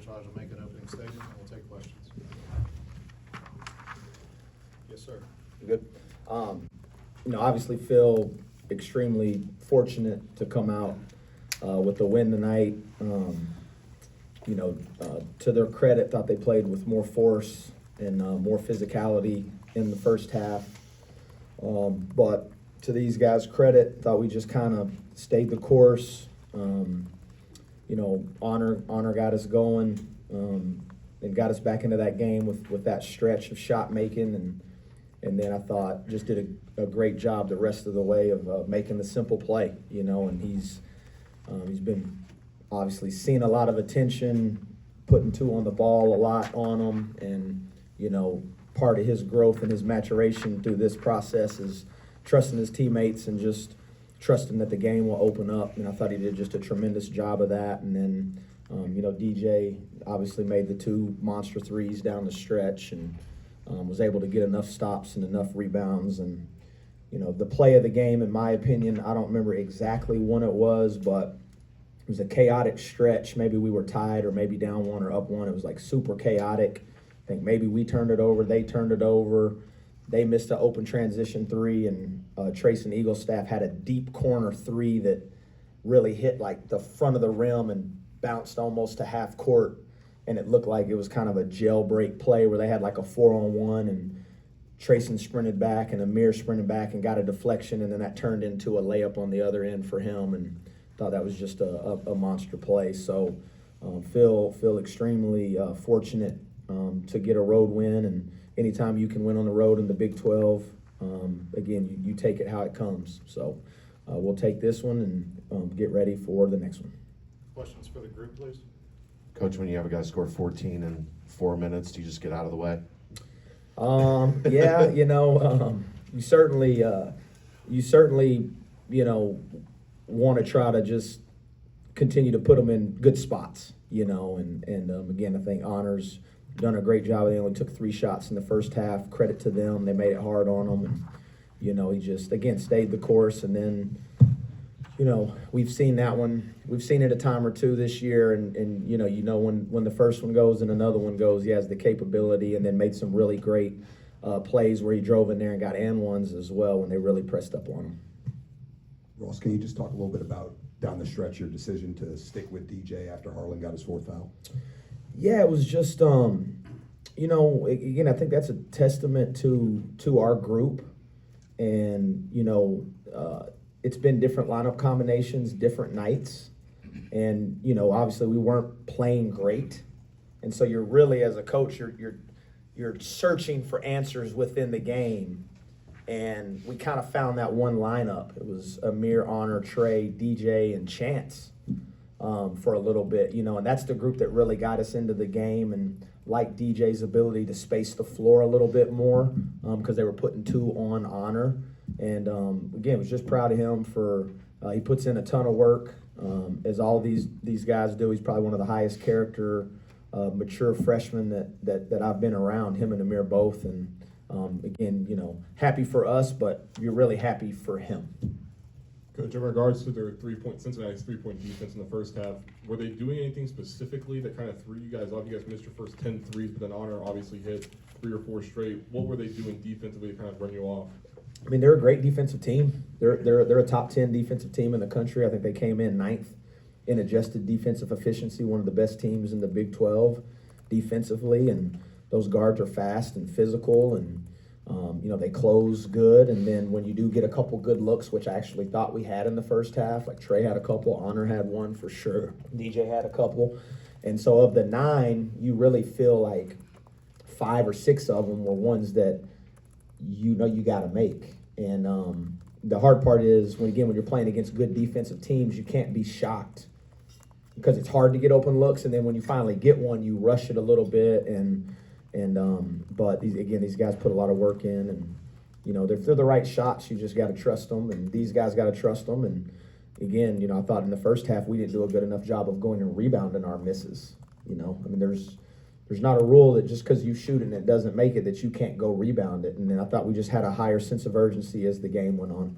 Hodge will make an opening statement, and we'll take questions. Yes, sir. Good. Obviously feel extremely fortunate to come out with the win tonight. To their credit, thought they played with more force and more physicality in the first half. But to these guys' credit, thought we just kind of stayed the course. Honor got us going and got us back into that game with that stretch of shot making, and then I thought just did a great job the rest of the way of making the simple play, and he's been obviously seeing a lot of attention, putting two on the ball a lot on him, and part of his growth and his maturation through this process is trusting his teammates and just trusting that the game will open up. And I thought he did just a tremendous job of that. And then, DJ obviously made the two monster threes down the stretch and was able to get enough stops and enough rebounds. And, the play of the game, in my opinion, I don't remember exactly when it was, but it was a chaotic stretch. Maybe we were tied or maybe down one or up one. It was like super chaotic. I think maybe we turned it over, they turned it over. They missed an open transition three, and Trace and Eaglestaff had a deep corner three that really hit like the front of the rim and bounced almost to half court. And it looked like it was kind of a jailbreak play where they had like a 4-on-1, and Trayson sprinted back and Amir sprinted back and got a deflection, and then that turned into a layup on the other end for him, and thought that was just a monster play. So feel extremely fortunate to get a road win, and anytime you can win on the road in the Big 12, again, you take it how it comes. So we'll take this one and get ready for the next one. Questions for the group, please? Coach, when you have a guy score 14 in 4 minutes, do you just get out of the way? You certainly, want to try to just continue to put them in good spots, and again, I think Honor's done a great job. They only took 3 shots in the first half. Credit to them. They made it hard on them. And, he just, again, stayed the course. And then, we've seen that one. We've seen it a time or two this year. And when the first one goes and another one goes, he has the capability, and then made some really great plays where he drove in there and got and ones as well when they really pressed up on him. Ross, can you just talk a little bit about down the stretch your decision to stick with DJ after Harlan got his 4th foul? Yeah, it was just, again, I think that's a testament to our group. And, it's been different lineup combinations, different nights. And, obviously we weren't playing great. And so you're really, as a coach, you're searching for answers within the game. And we kind of found that one lineup. It was Amir, Honor, Trey, DJ, and Chance. For a little bit, and that's the group that really got us into the game, and like DJ's ability to space the floor a little bit more because they were putting 2 on Honor. And again, was just proud of him for he puts in a ton of work, as all these guys do. He's probably one of the highest character, mature freshmen that I've been around, him and Amir both. And again, happy for us, but you're really happy for him. Coach, in regards to their Cincinnati's 3-point defense in the first half, were they doing anything specifically that kind of threw you guys off? You guys missed your first 10 threes, but then Honor obviously hit 3 or 4 straight. What were they doing defensively to kind of run you off? I mean, they're a great defensive team. They're a top 10 defensive team in the country. I think they came in 9th in adjusted defensive efficiency, one of the best teams in the Big 12 defensively. And those guards are fast and physical, and they close good. And then when you do get a couple good looks, which I actually thought we had in the first half, like Trey had a couple, Honor had one for sure, DJ had a couple. And so of the 9, you really feel like 5 or 6 of them were ones that you got to make. And the hard part is when you're playing against good defensive teams, you can't be shocked because it's hard to get open looks. And then when you finally get one, you rush it a little bit. But these guys put a lot of work in, and if they're the right shots, you just got to trust them, and these guys got to trust them. And again, I thought in the first half we didn't do a good enough job of going and rebounding our misses. There's not a rule that just because you shoot it and it doesn't make it that you can't go rebound it. And then I thought we just had a higher sense of urgency as the game went on.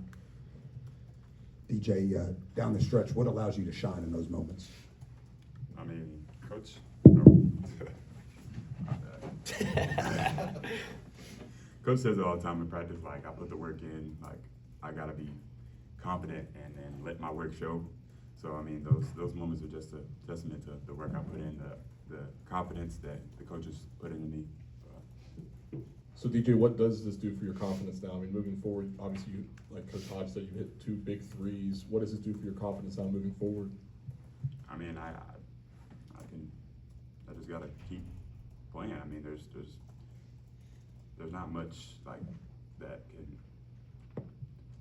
DJ, down the stretch, what allows you to shine in those moments? Coach, Coach says it all the time in practice, like, I put the work in, like, I gotta be confident and let my work show. So, I mean, those moments are just a testament to the work I put in, the confidence that the coaches put into me. So DJ, what does this do for your confidence now? I mean, moving forward, obviously, you, like Coach Hodge said, you hit 2 big threes. What does this do for your confidence now moving forward? I mean, I just gotta keep playing. I mean, there's not much like that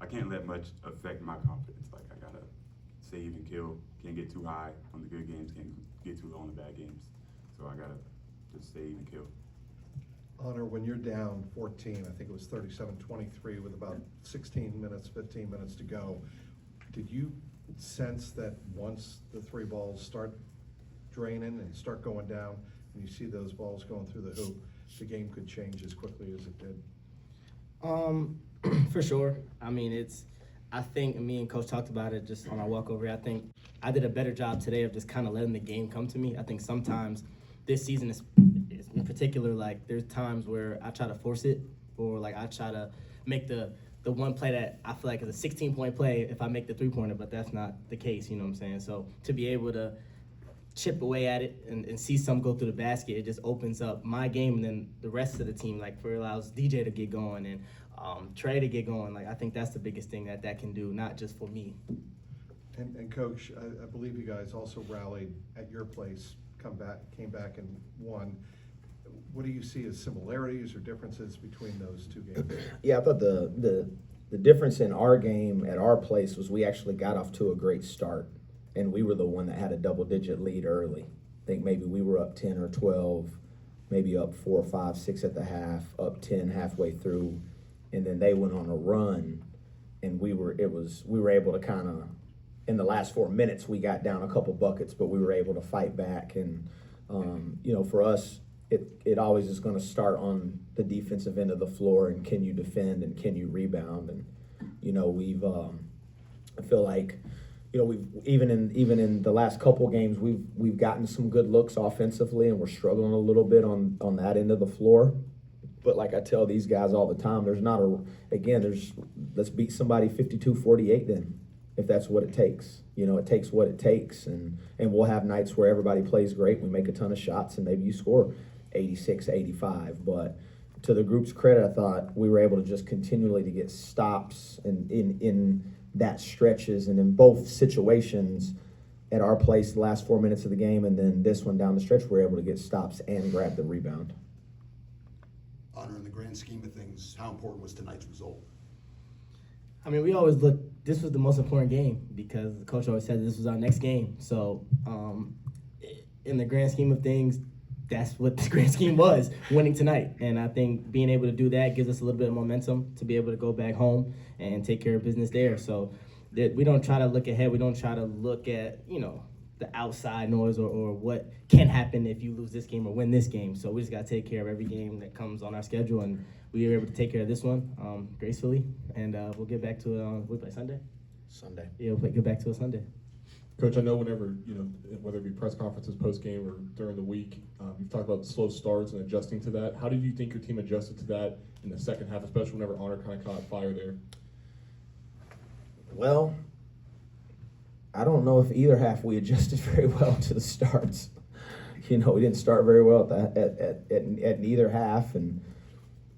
I can't let much affect my confidence. Like, I gotta save and kill. Can't get too high on the good games. Can't get too low on the bad games. So I gotta just save and kill. Honor, when you're down 14, I think it was 37-23 with about 15 minutes to go, did you sense that once the 3 balls start draining and start going down, and you see those balls going through the hoop, the game could change as quickly as it did? For sure. I mean, I think me and Coach talked about it just on our walk over here. I think I did a better job today of just kind of letting the game come to me. I think sometimes this season is in particular, like, there's times where I try to force it, or like I try to make the one play that I feel like is a 16-point play if I make the 3-pointer, but that's not the case, you know what I'm saying? So to be able to chip away at it and see some go through the basket, it just opens up my game, and then the rest of the team, like, for allows DJ to get going and Trey to get going. Like, I think that's the biggest thing that can do, not just for me. And Coach, I believe you guys also rallied at your place, came back and won. What do you see as similarities or differences between those 2 games? Yeah, I thought the difference in our game at our place was we actually got off to a great start, and we were the one that had a double-digit lead early. I think maybe we were up 10 or 12, maybe up 4 or 5, 6 at the half, up 10 halfway through, and then they went on a run, and we were able to kind of, in the last 4 minutes, we got down a couple buckets, but we were able to fight back. And you know, for us, it always is going to start on the defensive end of the floor, and can you defend and can you rebound? And you know, I feel like, you know, we've even in the last couple games, we've gotten some good looks offensively, and we're struggling a little bit on that end of the floor. But like I tell these guys all the time, let's beat somebody 52-48 then, if that's what it takes. You know, it takes what it takes, and we'll have nights where everybody plays great, we make a ton of shots, and maybe you score 86, 85. But to the group's credit, I thought we were able to just continually to get stops in that stretches, and in both situations at our place the last 4 minutes of the game, and then this one down the stretch, we were able to get stops and grab the rebound. Honor, in the grand scheme of things, how important was tonight's result? I mean, we always look, this was the most important game because the coach always said this was our next game. So in the grand scheme of things, that's what the grand scheme was, winning tonight. And I think being able to do that gives us a little bit of momentum to be able to go back home and take care of business there. So that we don't try to look ahead. We don't try to look at, you know, the outside noise or what can happen if you lose this game or win this game. So we just got to take care of every game that comes on our schedule, and we were able to take care of this one gracefully, and we'll get back to we play Sunday? Sunday. Yeah, we'll get back to a Sunday. Coach, I know whenever, you know, whether it be press conferences, post-game, or during the week, you've talked about slow starts and adjusting to that. How did you think your team adjusted to that in the second half, especially whenever Honor kind of caught fire there? Well, I don't know if either half we adjusted very well to the starts. You know, we didn't start very well at neither half. And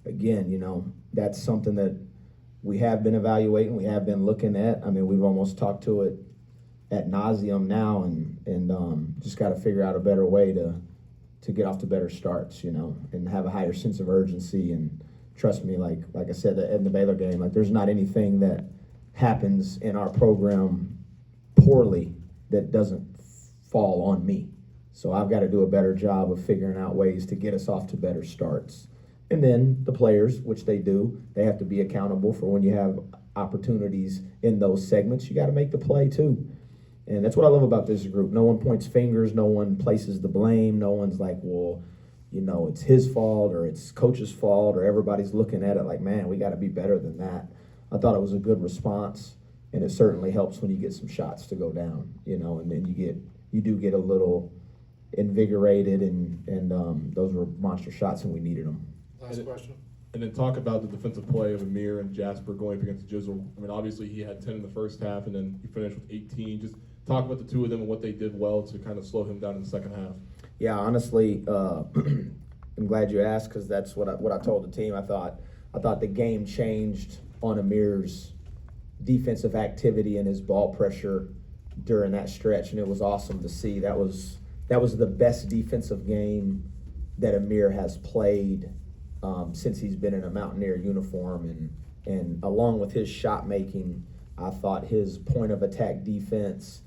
again, you know, that's something that we have been evaluating, we have been looking at. I mean, we've almost talked to it ad nauseum now, and just got to figure out a better way to get off to better starts, you know, and have a higher sense of urgency. And trust me, like I said in the Baylor game, like, there's not anything that happens in our program poorly that doesn't fall on me. So I've got to do a better job of figuring out ways to get us off to better starts. And then the players, which they do, they have to be accountable for when you have opportunities in those segments. You got to make the play too. And that's what I love about this group. No one points fingers. No one places the blame. No one's like, well, you know, it's his fault or it's coach's fault, or everybody's looking at it like, man, we got to be better than that. I thought it was a good response, and it certainly helps when you get some shots to go down, you know, and then you do get a little invigorated, and those were monster shots, and we needed them. Last question? And then talk about the defensive play of Amir and Jasper going up against Jizzle. I mean, obviously he had 10 in the first half, and then he finished with 18. Just talk about the two of them and what they did well to kind of slow him down in the second half. Yeah, honestly, I'm glad you asked, because that's what I told the team. I thought the game changed on Amir's defensive activity and his ball pressure during that stretch, and it was awesome to see. That was the best defensive game that Amir has played since he's been in a Mountaineer uniform, and along with his shot making, I thought his point of attack defense,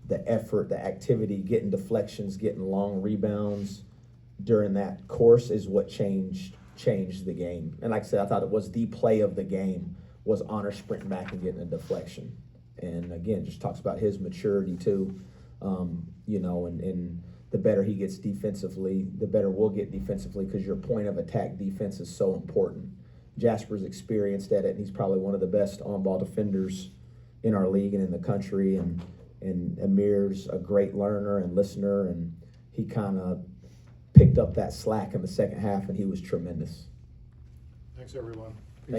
the effort, the activity, getting deflections, getting long rebounds during that course is what changed the game. And like I said, I thought it was the play of the game was Honor sprinting back and getting a deflection. And again, just talks about his maturity too, and the better he gets defensively, the better we'll get defensively, because your point of attack defense is so important. Jasper's experienced at it, and he's probably one of the best on-ball defenders in our league and in the country. And Amir's a great learner and listener, and he kind of picked up that slack in the second half, and he was tremendous. Thanks, everyone.